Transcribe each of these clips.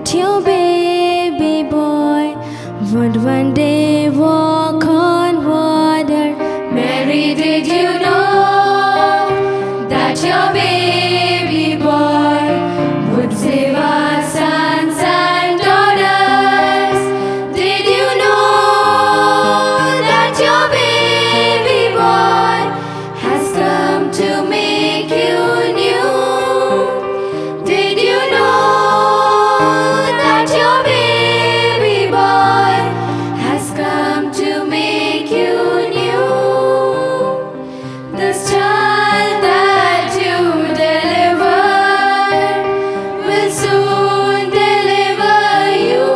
that your baby boy would one day walk on water. Mary, did you know that your baby boy would save our sons and daughters? Did you know that your baby boy has come to make you new? Did you know that your baby boy has come to make you new? This child that you deliver will soon deliver you.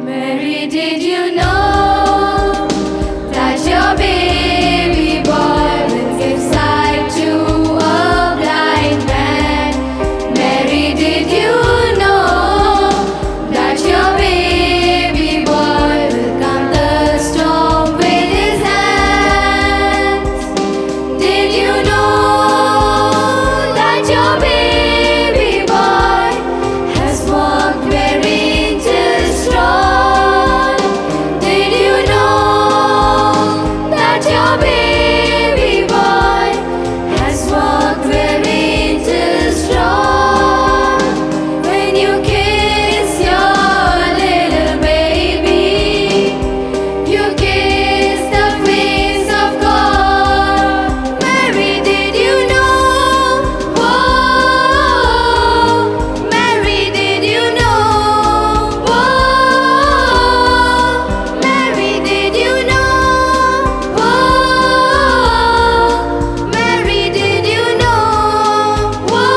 Mary, did you know that your baby boy will give sight to a blind man? Mary, did you know that your baby boy will calm the storm with his hands? Did you know that your baby boy has walked where angels trod? Did you know that your baby boy has walked where angels trod? When you kiss your little baby, you kiss the face of God. Mary, did you know? Whoa, Mary, did you know? Whoa, Mary, did you know? Whoa, Mary, did you know? Whoa,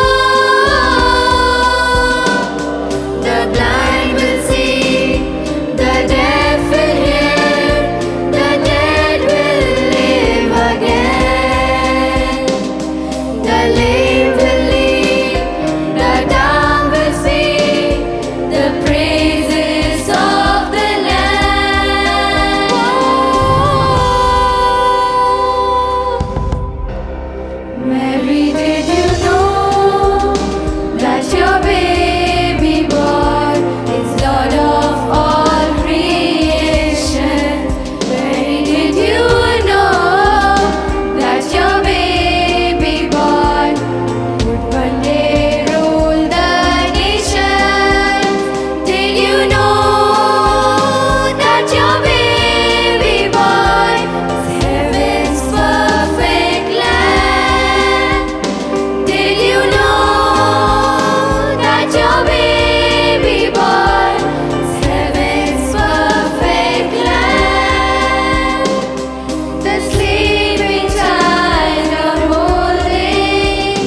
the blind will see, the deaf will hear, the dead will live again. The lame will leap, the dumb will speak, the praises of the Lamb. Mary, did you know that your baby boy is Lord of all creation? Mary, did you know that your baby boy would one day rule the nation? Did you know that your baby boy is heaven's perfect lamb? Did you know that your baby boy is heaven's perfect lamb? The sleeping child you're holding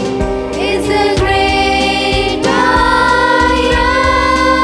is the great I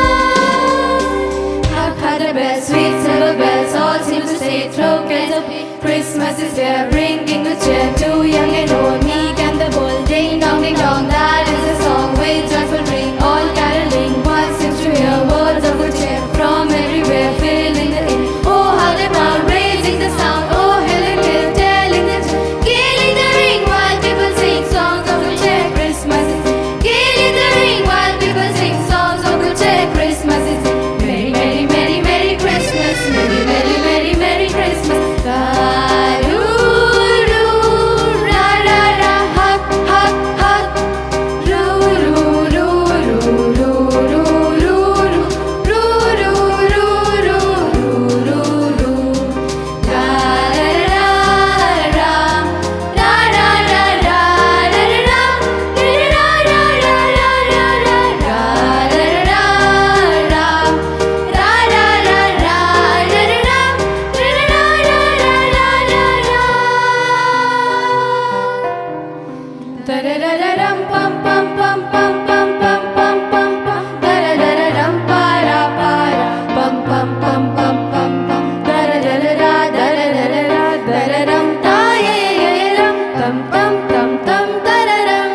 am. Hark, hark, the bells, sweet silver bells, all seem to say throw candles of Christmas is here, bringing good cheer to young and old, meek and the bold. Ding dong, that is a song with joyful ring, all caroling. One seems to hear words of good cheer from everywhere, filling the air. Oh, how they proud, raising the sound. Oh, Helen Hill, telling the tale, gayly the ring while people sing songs of good cheer. Christmas is gayly the ring while people sing songs of good cheer. Christmas is merry, merry, merry, merry Christmas, merry, merry, merry, merry Christmas. Ra-doo-doo, ra-ra-ra, hop, hop, hop. Roo-roo-roo-roo-roo-roo-roo-roo. Roo-roo-roo-roo-roo-roo-roo. La-ra-ra-ra, la-ra-ra-ra, la-ra-ra, da-da-da-da-dum, pum, pum, pum, pum, pum, pum, pum, pum, pum. Da-da-da-da-dum, para-para. Pum, pum, pum, pum, pum, pum. Da-da-da-da-da, da-da-da-da-da, da-da-dum, da-ya-ya-ya-ya-dum. Tum, tum, tum, tum, da-da-dum.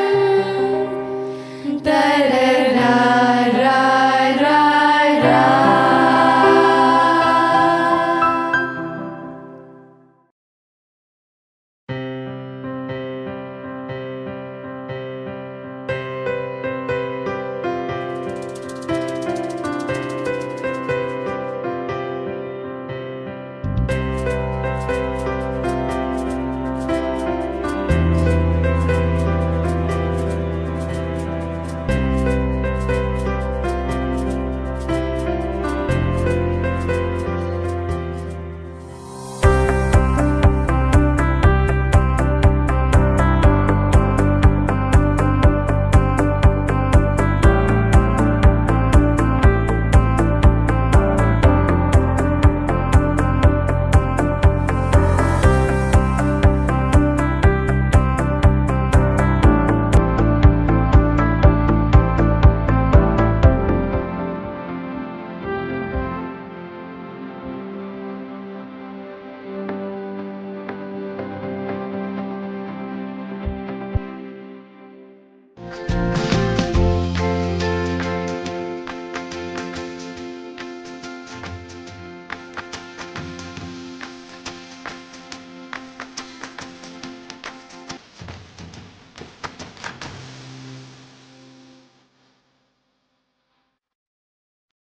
Da-da-da.